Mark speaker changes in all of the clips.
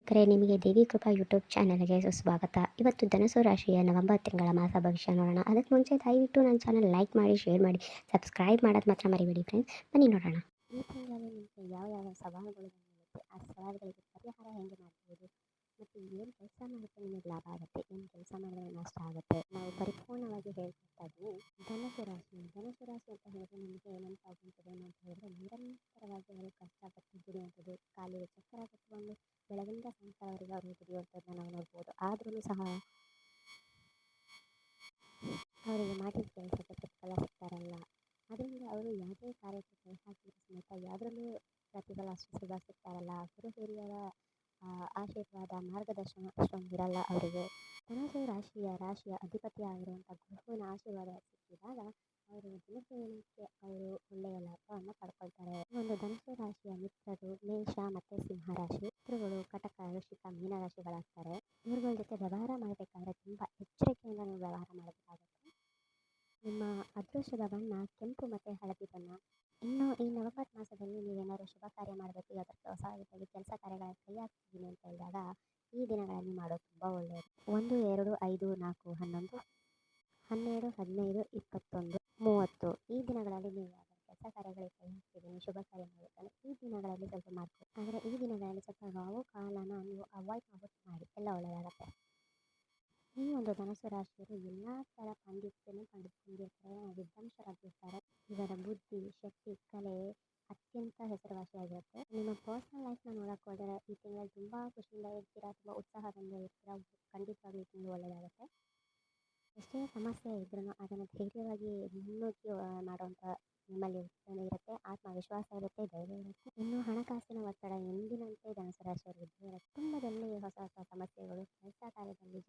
Speaker 1: ಕರೆ ನಿಮಗೆ ದೇವಿ ಕೃಪಾ ಯೂಟ್ಯೂಬ್ ಚಾನಲ್ಗೆ ಸುಸ್ವಾಗತ. ಇವತ್ತು ಧನುಸು ರಾಶಿಯ ನವೆಂಬರ್ ತಿಂಗಳ ಮಾಸ ಭವಿಷ್ಯ ನೋಡೋಣ. ಅದಕ್ಕೆ ಮುಂಚೆ ದಯವಿಟ್ಟು ನನ್ನ ಚಾನಲ್ ಲೈಕ್ ಮಾಡಿ, ಶೇರ್ ಮಾಡಿ, ಸಬ್ಸ್ಕ್ರೈಬ್ ಮಾಡೋದು ಮಾತ್ರ ಮರಿಬೇಡಿ ಫ್ರೆಂಡ್ಸ್. ಬನ್ನಿ ನೋಡೋಣ. ಈ ತಿಂಗಳಲ್ಲಿ ನಿಮಗೆ ಯಾವ ಸವಾಲುಗಳು ಬಂದಿರುತ್ತೆ, ಆ ಸವಾಲುಗಳಿಗೆ ಪರಿಹಾರ ಹೆಂಗೆ ಮಾಡ್ಬೋದು, ಮತ್ತು ಏನು ಕೆಲಸ ಮಾಡಿದ್ರೆ ನಿಮಗೆ ಲಾಭ ಆಗುತ್ತೆ, ಏನು ಕೆಲಸ ಮಾಡಿದ್ರೆ ನಷ್ಟ ಆಗುತ್ತೆ, ನಾವು ಪರಿಪೂರ್ಣವಾಗಿ ಹೇಳ್ಕೊಡ್ತಾ ಇದ್ದೀನಿ. ಧನುಸು ರಾಶಿ ಅಂತ ಹೇಳಿದ್ರೆ ನಿಮಗೆ ನೆನಪಾಗುವಂಥದ್ದು ಏನು ಅಂತ ಹೇಳಿದ್ರೆ, ನಿರಂತರವಾಗಿ ಅವರು ಕಷ್ಟಪಟ್ಟು ದುಡಿಯುವಂಥದ್ದು, ಕಾಲಿಗೆ ಚಕ್ರ ಕಟ್ಟಿಕೊಂಡು ಬೆಳಗಿಂದ ಸಾಯಂಕಾಲವರೆಗೆ ಅವರು ದುಡಿಯುವಂಥದ್ದನ್ನ ನಾವು ನೋಡ್ಬೋದು. ಆದ್ರೂ ಸಹ ಅವರಿಗೆ ಮಾಡಿದ ಕೆಲಸಕ್ಕೆ ಪ್ರತಿಫಲ ಸಿಗ್ತಾರಲ್ಲ, ಅದರಿಂದ ಅವರು ಯಾವುದೇ ಕಾರ್ಯಕ್ಕೆ ಕೈ ಹಾಕಿದ್ರು ಸಮೇತ ಯಾವುದ್ರಲ್ಲೂ ಪ್ರತಿಫಲ ಅಷ್ಟು ಸುಲಭ ಸಿಗ್ತಾರಲ್ಲ. ಗುರು ಹಿರಿಯರ ಆಶೀರ್ವಾದ, ಮಾರ್ಗದರ್ಶನ ಅಷ್ಟೊಂದಿರಲ್ಲ ಅವರಿಗೆ. ಧನುಸು ರಾಶಿಯ ಅಧಿಪತಿ ಆಗಿರುವಂಥ ಗುರುವಿನ ಆಶೀರ್ವಾದ ಸಿಕ್ಕಿದಾಗ ಅವರು ದಿನಕ್ಕೆ ಅವರು ಒಳ್ಳೆಯ ಲಾಭವನ್ನು ಪಡ್ಕೊಳ್ತಾರೆ. ಒಂದು ಧನುಸು ರಾಶಿಯ ಮಿತ್ರರು ಮೇಷ ಮತ್ತು ಸಿಂಹ ರಾಶಿ. ಮಿತ್ರಗಳು ಕಟಕ, ವೃಶ್ಚಿಕ, ಮೀನ ರಾಶಿಗಳಾಗ್ತಾರೆ. ಇವ್ರುಗಳ ಜೊತೆ ವ್ಯವಹಾರ ಮಾಡಬೇಕಾದ್ರೆ ತುಂಬ ಎಚ್ಚರಿಕೆಯಿಂದ ನೀವು ವ್ಯವಹಾರ ಮಾಡಬೇಕಾಗುತ್ತೆ. ನಿಮ್ಮ ಅದೃಷ್ಟದ ಬಣ್ಣ ಕೆಂಪು ಮತ್ತು ಹಳದಿ ಬಣ್ಣ. ಇನ್ನು ಈ ನವೆಂಬರ್ ಮಾಸದಲ್ಲಿ ನೀವೇನಾದ್ರು ಶುಭ ಕಾರ್ಯ ಮಾಡಬೇಕು, ಯಾವುದಾದ್ರು ಹೊಸ ರೀತಿಯಾಗಿ ಕೆಲಸ ಕಾರ್ಯಗಳ ಕೈ ಹಾಕ್ತಿದ್ದೀನಿ ಅಂತ ಹೇಳಿದಾಗ ಈ ದಿನಗಳಲ್ಲಿ ಮಾಡೋದು ತುಂಬ ಒಳ್ಳೆಯದು. 1, 2, 5, 4, 11, 12, 15, 21, 30 ಈ ದಿನಗಳಲ್ಲಿ ನೀವು ಯಾವುದಾದ್ರು ಕೆಲಸ ಕಾರ್ಯಗಳಿಗೆ ಕೈ ಹಾಕ್ತಿದ್ದೀನಿ, ಶುಭ ಕಾರ್ಯ ಮಾಡಬೇಕಂದ್ರೆ ಈ ದಿನಗಳಲ್ಲಿ ಸ್ವಲ್ಪ ಮಾಡ್ಕೊಳ್ಳಿ. ಆದರೆ ಈ ದಿನಗಳಲ್ಲಿ ಸ್ವಲ್ಪ ರಾಹು ಕಾಲನ ನೀವು ಅವಾಯ್ಡ್ ಮಾಡಿ ಎಲ್ಲ ಒಳ್ಳೆಯದಾಗುತ್ತೆ. ಈ ಒಂದು ಧನುಸು ರಾಶಿಯವರು ಎಲ್ಲ ಥರ ಪಾಂಡಿತ್ಯರ್ತಾರೆ, ವಿದ್ವಾಂಸರಾಗಿರ್ತಾರೆ. ಇವರ ಬುದ್ಧಿ, ಶಕ್ತಿ, ಕಲೆ ಅತ್ಯಂತ ಹೆಸರುವಾಸಿಯಾಗಿರುತ್ತೆ. ನಿಮ್ಮ ಪರ್ಸನಲ್ ಲೈಫ್ನ ನೋಡೋಕೆ ಹೋದರೆ ಈ ತಿಂಗಳಲ್ಲಿ ತುಂಬ ಖುಷಿಯಿಂದ ಇರ್ತೀರಾ, ತುಂಬ ಉತ್ಸಾಹದಿಂದ ಇರ್ತೀರಾ. ಖಂಡಿತವಾಗ್ಲೂ ಈ ತಿಂಗಳು ಒಳ್ಳೆಯದಾಗುತ್ತೆ. ಎಷ್ಟೇ ಸಮಸ್ಯೆ ಇದ್ರೂ ಅದನ್ನು ಧೈರ್ಯವಾಗಿ ಮುನ್ನುಗ್ಗಿ ಮಾಡುವಂಥ ನಿಮ್ಮಲ್ಲಿ ಇರುತ್ತೆ, ಆತ್ಮವಿಶ್ವಾಸ ಇರುತ್ತೆ, ಧೈರ್ಯ ಇರುತ್ತೆ. ಇನ್ನು ಹಣಕಾಸಿನ ಒತ್ತಡ ಎಂದಿನಂತೆ ಧನುಸು ರಾಶಿಯವರಿಗೆ ಇದ್ದೇ ಇರುತ್ತೆ. ಕುಟುಂಬದಲ್ಲಿ ಹೊಸ ಸಮಸ್ಯೆಗಳು, ಕೆಲಸ ಕಾರ್ಯದಲ್ಲಿ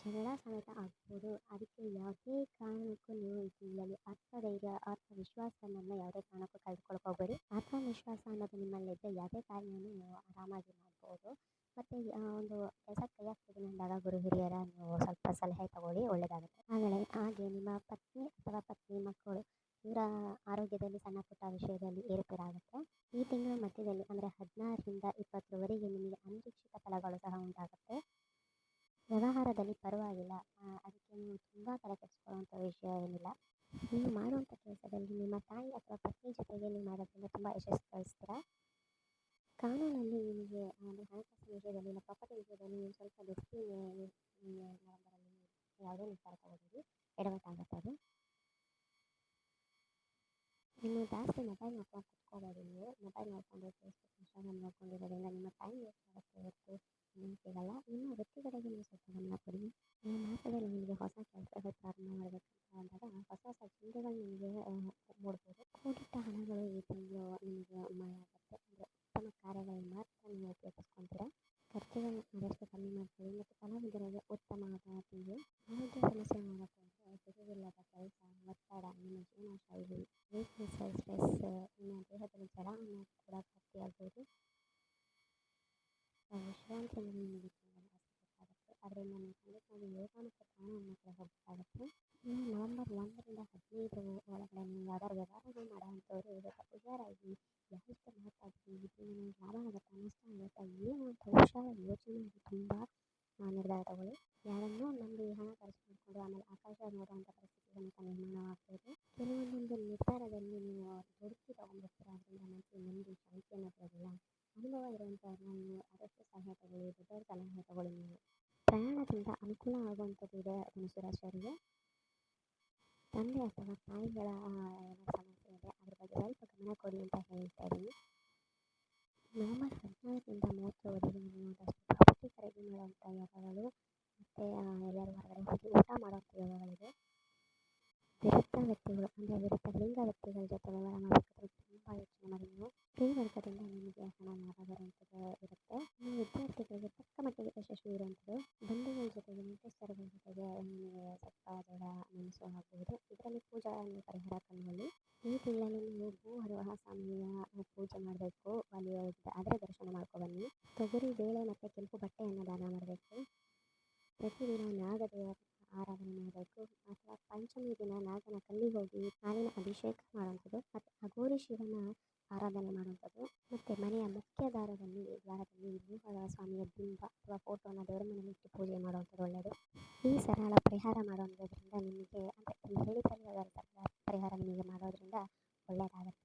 Speaker 1: ಜಗಳ ಸಮೇತ ಆಗ್ಬೋದು. ಅದಕ್ಕೆ ಯಾವುದೇ ಕಾರಣಕ್ಕೂ ನೀವು ಈ ತಿಂಗಳಲ್ಲಿ ಆತ್ಮಧೈರ್ಯ, ಆತ್ಮವಿಶ್ವಾಸವನ್ನು ಯಾವುದೇ ಕಾರಣಕ್ಕೂ ಕಳೆದುಕೊಳ್ಳಕ್ಕೆ ಹೋಗಬೇಡಿ. ಆತ್ಮವಿಶ್ವಾಸ ಅನ್ನೋದು ನಿಮ್ಮಲ್ಲಿದ್ದರೆ ಯಾವುದೇ ಕಾರ್ಯವನ್ನು ನೀವು ಆರಾಮಾಗಿ ಮಾಡ್ಬೋದು. ಮತ್ತು ಒಂದು ಕೆಲಸ ಕೈ ಹಾಕ್ತಿದ್ದೀನಿ ಅಂದಾಗ ಗುರು ಹಿರಿಯರ ನೀವು ಸ್ವಲ್ಪ ಸಲಹೆ ತಗೊಳ್ಳಿ, ಒಳ್ಳೆಯದಾಗುತ್ತೆ. ಹಾಗೆ ನಿಮ್ಮ ಪತ್ನಿ ಮಕ್ಕಳು ಇವರ ಆರೋಗ್ಯದಲ್ಲಿ ಸಣ್ಣ ಪುಟ್ಟ ವಿಷಯದಲ್ಲಿ ಏರುಪೇರಾಗುತ್ತೆ. ಈ ತಿಂಗಳ ಮಧ್ಯದಲ್ಲಿ ಅಂದರೆ 16ರಿಂದ 20ರವರೆಗೆ ನಿಮಗೆ ಅನಿರೀಕ್ಷಿತ ಫಲಗಳು ಸಹ ಉಂಟಾಗುತ್ತೆ. ವ್ಯವಹಾರದಲ್ಲಿ ಪರವಾಗಿಲ್ಲ, ಅದಕ್ಕೆ ನೀವು ತುಂಬ ತಲೆ ಕೆಡಿಸ್ಕೊಳ್ಳುವಂಥ ವಿಷಯ ಏನಿಲ್ಲ. ನೀವು ಮಾಡುವಂಥ ಕೆಲಸದಲ್ಲಿ ನಿಮ್ಮ ತಾಯಿ ಅಥವಾ ಪತ್ನಿ ಜೊತೆಗೆ ನೀವು ಮಾಡೋದ್ರಿಂದ ತುಂಬ ಯಶಸ್ಸು ಗಳಿಸ್ತೀರಾ. ಕಾನೂನಲ್ಲಿ ನಿಮಗೆ ಹಣಕಾಸಿನ ವಿಷಯದಲ್ಲಿ ಇಲ್ಲ, ಪ್ರಾಪರ್ಟಿ ವಿಷಯದಲ್ಲಿ ನೀವು ಸ್ವಲ್ಪ ನವೆಂಬರಲ್ಲಿ ಯಾವುದೇ ನಿರ್ಧಾರ ತಗೋಬೇಡಿ, ಎಡವಟ್ಟಾಗುತ್ತೆ ಅದು. ಇನ್ನು ಜಾಸ್ತಿ ಮೊಬೈಲ್ ನೋಡ್ಕೊಂಡು ಕುತ್ಕೋಬೇಡಿ. ನೀವು ಮೊಬೈಲ್ ನೋಡಿಕೊಂಡು ಫೇಸ್ಬುಕ್, ಇನ್ಸ್ಟಾಗ್ರಾಮ್ ನೋಡ್ಕೊಂಡಿರೋದ್ರಿಂದ ನಿಮ್ಮ ಟೈಮ್ ವೇಸ್ಟ್ ಆಗುತ್ತೆ ಹೊರತು ಇನ್ನೇನು ಸಿಗಲ್ಲ. ಇನ್ನು ವೃತ್ತಿಗಳಿಗೆ ನೀವು ಸ್ವಲ್ಪ ಗಮನ ಕೊಡಿ. ಈ ಮಾಸದಲ್ಲಿ ನಿಮಗೆ ಹೊಸ ಕೆಲಸಗಳು ಪ್ರಾರಂಭ ಮಾಡಬೇಕಂತ ಅಂದಾಗ ಹೊಸ ಚಿಂತೆಗಳು ನಿಮಗೆ ಮೂಡ್ಬೋದು. ಕೂಡಿಟ್ಟ ಹಣಗಳು ಈ ತಿಂಗಳು ನಿಮಗೆ ಮಳೆ ಆಗುತ್ತೆ. ಅಂದರೆ ಉತ್ತಮ ಕಾರ್ಯಗಳಿಗೆ ಮಾತ್ರ ನೀವು ಉಪಯೋಗಿಸ್ಕೊತೀರಾ. ಖರ್ಚುಗಳನ್ನು ಆದಷ್ಟು ಕಮ್ಮಿ ಮಾಡ್ಕೊಳ್ಳಿ. ಮತ್ತು ಕಲಾವಿದರಿಗೆ ಉತ್ತಮವಾದ ತಿಂಗಳು. ಆರೋಗ್ಯ ಸಮಸ್ಯೆ ನೋಡೋಕೆ ಅಂದರೆ ಬಿಡುವಿಲ್ಲದ ಕೆಲಸ, ಒತ್ತಡ, ನಿಮ್ಮ ಜೀವನ ಶೈಲಿ, ವೀಕ್ನೆಸ್, ಸ್ಟ್ರೆಸ್, ನಿಮ್ಮ ದೇಹದಲ್ಲಿ ಜಲ ಅನ್ನೋದು ಕೂಡ ಪ್ರಾಪ್ತಿಯಾಗ್ಬೋದು. ವಿಶ್ರಾಂತಿಯನ್ನು ನಿಮಗೆ ತಿಂಗಳು ಸಿಗಬೇಕಾಗುತ್ತೆ. ಅದರಿಂದ ನೀವು ಖಂಡಿತವಾಗಿ ಯೋಗ ಮತ್ತು ಪ್ರಾಣಾಯಾಮ ಕೂಡ ಹೋಗಬೇಕಾಗುತ್ತೆ. ಇನ್ನು ನವೆಂಬರ್ 1ರಿಂದ 15 ಒಳಗಡೆ ನೀವು ಯಾವ್ದಾದ್ರು ವ್ಯವಹಾರಗಳು ಮಾಡೋವಂಥವ್ರು ಸ್ವಲ್ಪ ಹುಷಾರಾಗಿ, ಯಾವಷ್ಟು ಮಾತಾಡ್ತೀವಿ, ಇದರಿಂದ ನಮಗೆ ಲಾಭ ಆಗುತ್ತಾ ನಷ್ಟ ಆಗುತ್ತಾ ಏನು ಅಂತ ಹುಷಾರಾಗಿ ಯೋಚನೆ ಮಾಡಿ ತುಂಬ ನಿರ್ಧಾರ ತಗೊಳ್ಳಿ. ಯಾರನ್ನೋ ನಂಬಿ ಹಣ ಖರ್ಚು ಮಾಡಿಕೊಂಡು ಆಮೇಲೆ ಆಕಾಶ ನೋಡುವಂಥ ಪರಿಸ್ಥಿತಿ ಸಮೇತ ನಿರ್ಮಾಣವಾಗ್ಬೋದು. ಕೆಲವೊಂದೊಂದು ನಿರ್ಧಾರದಲ್ಲಿ ನೀವು ದುಡುಕಿ ತಗೊಂಡ್ಬಿಡ್ತೀರಾ, ಅದರಿಂದ ಮನಸ್ಸಿಗೆ ನೆಮ್ಮದಿ, ಶಾಂತಿ ಅನ್ನೋದಿರೋದಿಲ್ಲ. ಅನುಭವ ಇರುವಂಥವ್ರನ್ನ ನೀವು ಆದಷ್ಟು ಸಲಹೆ ತಗೊಳ್ಳಿ, ದೊಡ್ಡವ್ರ ಸಲಹೆ ತಗೊಳ್ಳಿ. ನೀವು ಪ್ರಯಾಣದಿಂದ ಅನುಕೂಲ ಆಗುವಂಥದ್ದು ಇದೆ ಧನುಸು ರಾಶಿಯವರಿಗೆ. ತಂದೆ ಅಥವಾ ತಾಯಿಗಳ ಸಮಸ್ಯೆ ಇದೆ, ಅದ್ರ ಬಗ್ಗೆ ಸ್ವಲ್ಪ ಗಮನ ಕೊಡಿ ಅಂತ ಹೇಳ್ತಾ ಇದ್ದೀನಿ. ನವೆಂಬರ್ 14ರಿಂದ 30ರವರೆಗೆ ನೀವು ಒಂದಷ್ಟು ಪ್ರಾಪರ್ಟಿ ಖರೀದಿ ಮಾಡುವಂಥ ಯೋಗಗಳು ಮತ್ತು ಎಲ್ಲರೂ ಹೊರಗಡೆ ಹೋಗಿ ಊಟ ಮಾಡುವಂಥ ಯೋಗಗಳಿದೆ. ವಿರುದ್ಧ ವ್ಯಕ್ತಿಗಳು ಅಂದರೆ ವಿರುದ್ಧ ಲಿಂಗ ವ್ಯಕ್ತಿಗಳ ಜೊತೆ ವ್ಯವಹಾರ ಮಾಡಬೇಕಾದ್ರೆ ತುಂಬ ಯೋಚನೆ ಮಾಡಿ. ನೀವು ಈ ವರ್ಗದಿಂದ ನಿಮಗೆ ಹಣ ಲಾಭ ಬರುವಂಥದ್ದು ಇರುತ್ತೆ. ನೀವು ವಿದ್ಯಾರ್ಥಿಗಳಿಗೆ ತಕ್ಕ ಮಟ್ಟಿಗೆ ಯಶಸ್ವಿ ಇರುವಂಥದ್ದು. ಬಂಧುಗಳ ಜೊತೆಗೆ, ಮುಖ್ಯಸ್ಥರುಗಳ ಜೊತೆಗೆ ನಿಮಗೆ ಸ್ವಲ್ಪ ಜಗಳ ಮನಸ್ಸು ಆಗ್ಬೋದು. ಇದರಲ್ಲಿ ಪೂಜಾ ಪರಿಹಾರ ಕಂಡುಕೊಳ್ಳಿ. ಈ ತಿಂಗಳಲ್ಲಿ ನೀವು ಭೂ ಹರವಾಹ ಸ್ವಾಮಿಯ ಪೂಜೆ ಮಾಡಬೇಕು. ಅಲ್ಲಿ ಆದರೆ ದರ್ಶನ ಮಾಡ್ಕೊಬನ್ನಿ. ತೊಗರಿ ಬೇಳೆ ಮತ್ತು ಕೆಂಪು ಬಟ್ಟೆಯನ್ನು ದಾನ ಮಾಡಬೇಕು. ಪ್ರತಿದಿನ ನಾಗದೇವರ ಆರಾಧನೆ ಮಾಡಬೇಕು. ಅಥವಾ ಪಂಚಮಿ ದಿನ ನಾಗನ ಕಲ್ಲಿಗೆ ಹೋಗಿ ಹಾಲಿನ ಅಭಿಷೇಕ ಮಾಡುವಂಥದ್ದು. ಮತ್ತು ಅಘೋರಿ ಶಿವನ ಆರಾಧನೆ ಮಾಡುವಂಥದ್ದು. ಮತ್ತು ಮನೆಯ ಮುಖ್ಯ ದ್ವಾರದಲ್ಲಿ ಭೀಮರ ಸ್ವಾಮಿಯ ಬಿಂಬ ಅಥವಾ ಫೋಟೋನ ದೇವರ ಮನೆಯಲ್ಲಿ ಇಟ್ಟು ಪೂಜೆ ಮಾಡುವಂಥದ್ದು ಒಳ್ಳೆಯದು. ಈ ಸರಳ ಪರಿಹಾರ ಮಾಡುವುದರಿಂದ ನಿಮಗೆ ಅಂದರೆ ಈ ಹೇಳಿದಲ್ಲಿ ಯಾವ್ದಾದ್ರು ಪರಿಹಾರ ನಿಮಗೆ ಮಾಡೋದ್ರಿಂದ ಒಳ್ಳೆಯದಾಗುತ್ತೆ.